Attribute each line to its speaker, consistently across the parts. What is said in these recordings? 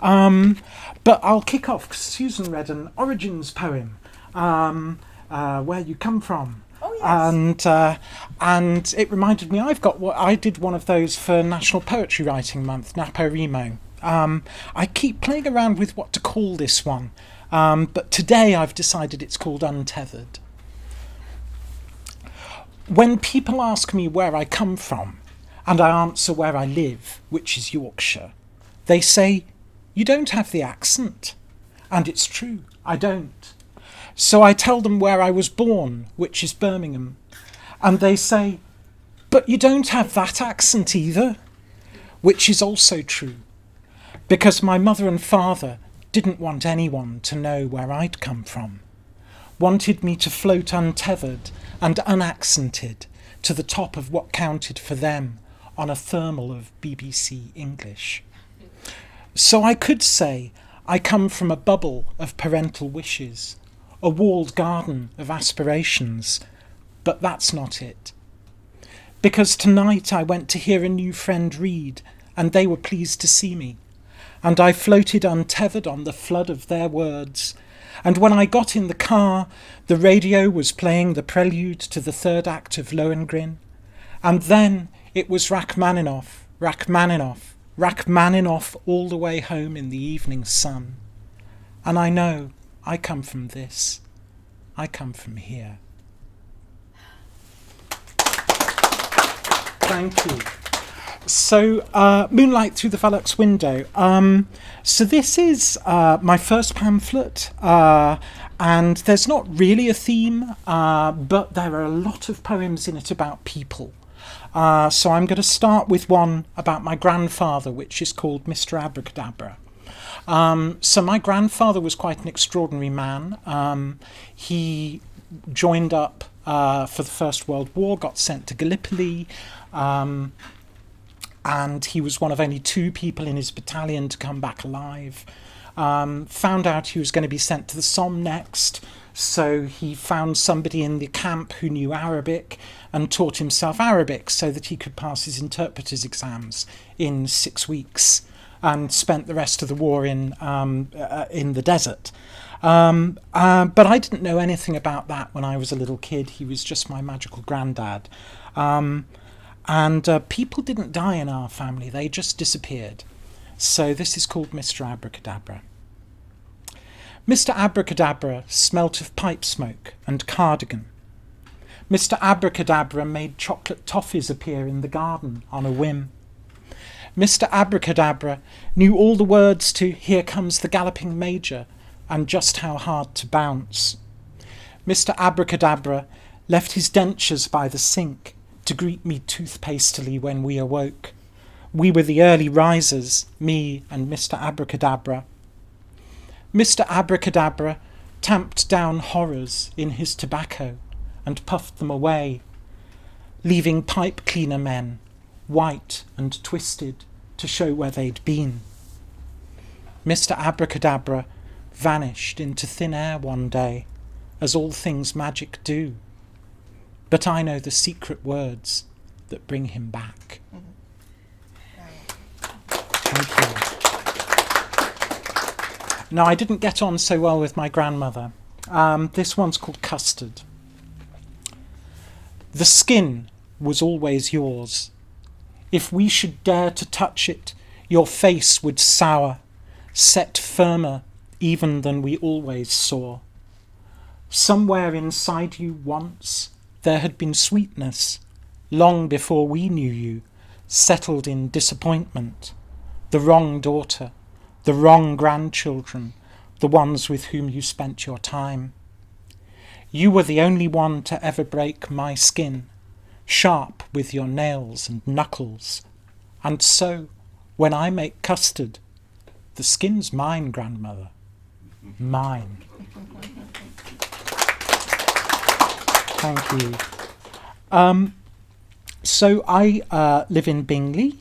Speaker 1: But I'll kick off 'cause Susan read an Origins poem, Where You Come From.
Speaker 2: Oh, yes.
Speaker 1: And it reminded me, I did one of those for National Poetry Writing Month, NaPoWriMo. I keep playing around with what to call this one, but today I've decided it's called Untethered. When people ask me where I come from, and I answer where I live, which is Yorkshire, they say, "You don't have the accent." And it's true, I don't. So I tell them where I was born, which is Birmingham, and they say, "But you don't have that accent either," which is also true, because my mother and father didn't want anyone to know where I'd come from, wanted me to float untethered and unaccented to the top of what counted for them on a thermal of BBC English. So I could say I come from a bubble of parental wishes, a walled garden of aspirations, but that's not it. Because tonight I went to hear a new friend read, and they were pleased to see me, and I floated untethered on the flood of their words, and when I got in the car, the radio was playing the prelude to the third act of Lohengrin, and then it was Rachmaninoff, Rachmaninoff, Rachmaninoff all the way home in the evening sun. And I know I come from this. I come from here. Thank you. So, Moonlight Through the Valux Window. So this is my first pamphlet, and there's not really a theme, but there are a lot of poems in it about people. So I'm going to start with one about my grandfather, which is called Mr. Abracadabra. So my grandfather was quite an extraordinary man. He joined up for the First World War, got sent to Gallipoli, and he was one of only 2 people in his battalion to come back alive. Found out he was going to be sent to the Somme next, so he found somebody in the camp who knew Arabic and taught himself Arabic so that he could pass his interpreter's exams in 6 weeks, and spent the rest of the war in the desert. But I didn't know anything about that when I was a little kid. He was just my magical granddad. And people didn't die in our family, they just disappeared. So this is called Mr. Abracadabra. Mr. Abracadabra smelt of pipe smoke and cardigan. Mr. Abracadabra made chocolate toffees appear in the garden on a whim. Mr. Abracadabra knew all the words to Here Comes the Galloping Major and just how hard to bounce. Mr. Abracadabra left his dentures by the sink to greet me toothpastily when we awoke. We were the early risers, me and Mr. Abracadabra. Mr. Abracadabra tamped down horrors in his tobacco and puffed them away, leaving pipe cleaner men, white and twisted, to show where they'd been. Mr. Abracadabra vanished into thin air one day, as all things magic do. But I know the secret words that bring him back. Thank you. Now, I didn't get on so well with my grandmother. This one's called Custard. The skin was always yours. If we should dare to touch it, your face would sour, set firmer even than we always saw. Somewhere inside you once there had been sweetness, long before we knew you, settled in disappointment, the wrong daughter, the wrong grandchildren, the ones with whom you spent your time. You were the only one to ever break my skin, sharp with your nails and knuckles, and so, when I make custard, the skin's mine, grandmother, mine. Thank you. So I live in Bingley,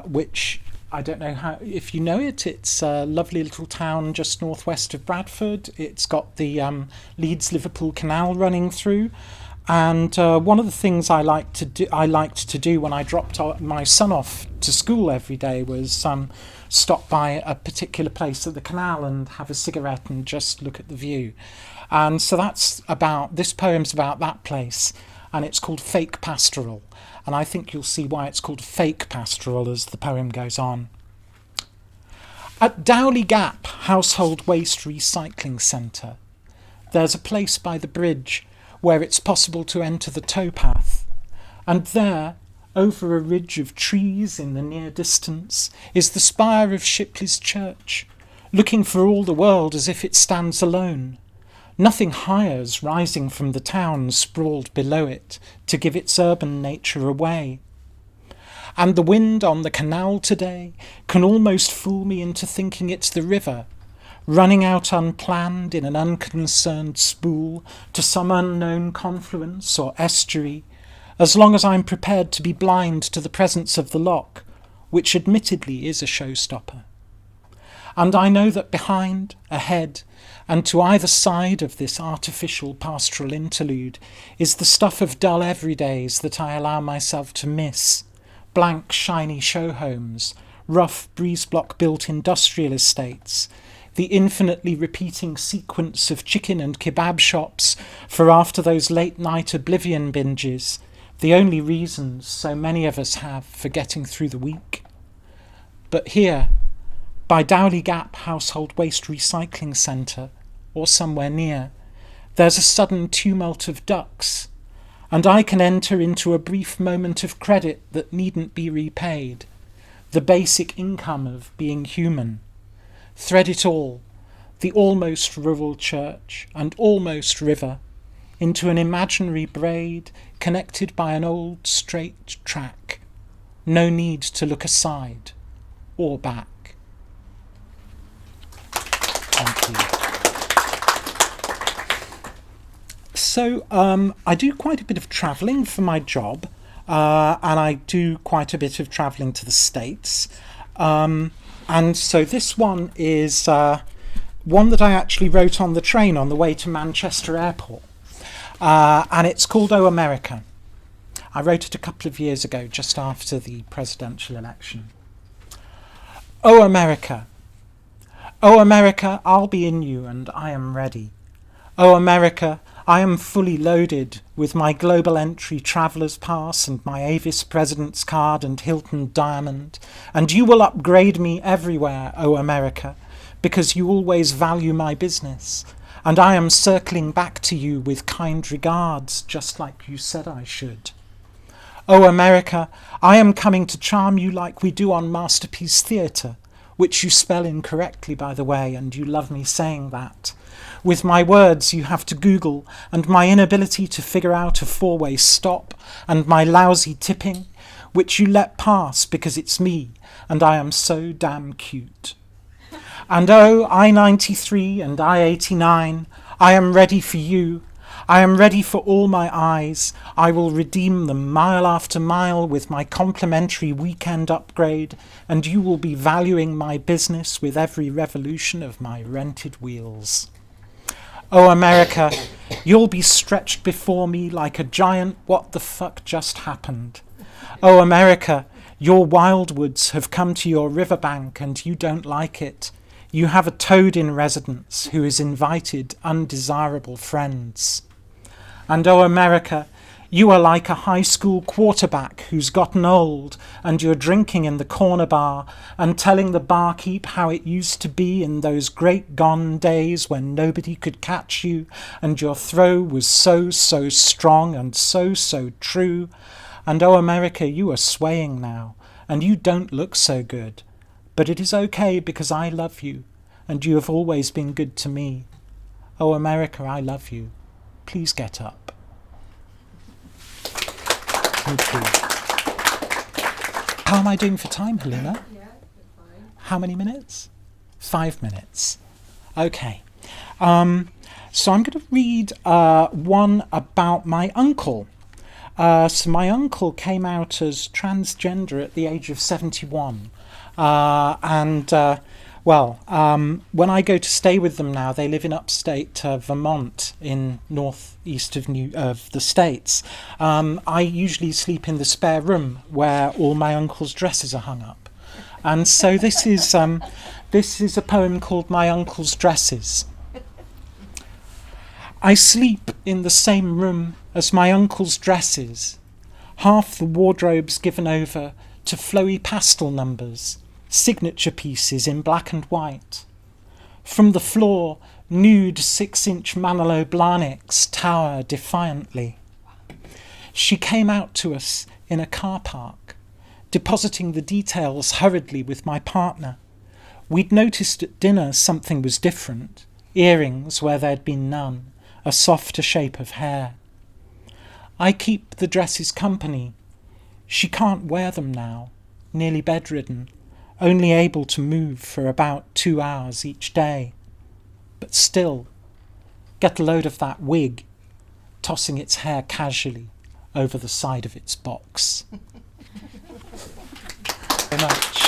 Speaker 1: which I don't know if you know it. It's a lovely little town just northwest of Bradford. It's got the Leeds-Liverpool Canal running through. And one of the things I liked to do when I dropped my son off to school every day was stop by a particular place at the canal and have a cigarette and just look at the view. And so this poem's about that place, and it's called Fake Pastoral. And I think you'll see why it's called Fake Pastoral as the poem goes on. At Dowley Gap Household Waste Recycling Centre, there's a place by the bridge where it's possible to enter the towpath, and there, over a ridge of trees in the near distance, is the spire of Shipley's Church, looking for all the world as if it stands alone. Nothing higher's rising from the town sprawled below it to give its urban nature away. And the wind on the canal today can almost fool me into thinking it's the river, running out unplanned in an unconcerned spool to some unknown confluence or estuary, as long as I'm prepared to be blind to the presence of the lock, which admittedly is a showstopper. And I know that behind, ahead, and to either side of this artificial pastoral interlude is the stuff of dull everydays that I allow myself to miss, blank shiny show homes, rough breeze-block built industrial estates, the infinitely repeating sequence of chicken and kebab shops for after those late-night oblivion binges, the only reasons so many of us have for getting through the week. But here, by Dowley Gap Household Waste Recycling Centre, or somewhere near, there's a sudden tumult of ducks, and I can enter into a brief moment of credit that needn't be repaid, the basic income of being human. Thread it all, the almost rural church and almost river, into an imaginary braid connected by an old straight track. No need to look aside or back. Thank you. So I do quite a bit of travelling for my job, and I do quite a bit of travelling to the States. And so this one is one that I actually wrote on the train on the way to Manchester Airport. And it's called Oh America. I wrote it a couple of years ago, just after the presidential election. Oh America. Oh America, I'll be in you and I am ready. Oh America, I am fully loaded with my global entry traveller's pass and my Avis President's card and Hilton Diamond, and you will upgrade me everywhere, oh America, because you always value my business, and I am circling back to you with kind regards, just like you said I should. Oh America, I am coming to charm you like we do on Masterpiece Theatre, which you spell incorrectly, by the way, and you love me saying that. With my words you have to Google, and my inability to figure out a four-way stop, and my lousy tipping, which you let pass because it's me, and I am so damn cute. And oh, I-93 and I-89, I am ready for you. I am ready for all my eyes. I will redeem them mile after mile with my complimentary weekend upgrade, and you will be valuing my business with every revolution of my rented wheels. Oh America, you'll be stretched before me like a giant what the fuck just happened. Oh America, your wildwoods have come to your riverbank and you don't like it. You have a toad in residence who has invited undesirable friends. And oh America, you are like a high school quarterback who's gotten old and you're drinking in the corner bar and telling the barkeep how it used to be in those great gone days when nobody could catch you and your throw was so strong and so true. And oh America, you are swaying now and you don't look so good. But it is okay because I love you and you have always been good to me. Oh America, I love you. Please get up. Thank you. How am I doing for time, Helena?
Speaker 2: Yeah, fine.
Speaker 1: How many minutes? 5 minutes. Okay. So I'm going to read one about my uncle. So my uncle came out as transgender at the age of 71. And Well, when I go to stay with them now, they live in upstate Vermont in northeast of the States. I usually sleep in the spare room where all my uncle's dresses are hung up. And so this is a poem called My Uncle's Dresses. I sleep in the same room as my uncle's dresses, half the wardrobe's given over to flowy pastel numbers, signature pieces in black and white. From the floor, nude 6-inch Manolo Blahniks tower defiantly. She came out to us in a car park, depositing the details hurriedly with my partner. We'd noticed at dinner something was different, earrings where there'd been none, a softer shape of hair. I keep the dresses company. She can't wear them now, nearly bedridden, only able to move for about 2 hours each day. But still, get a load of that wig, tossing its hair casually over the side of its box. Very much.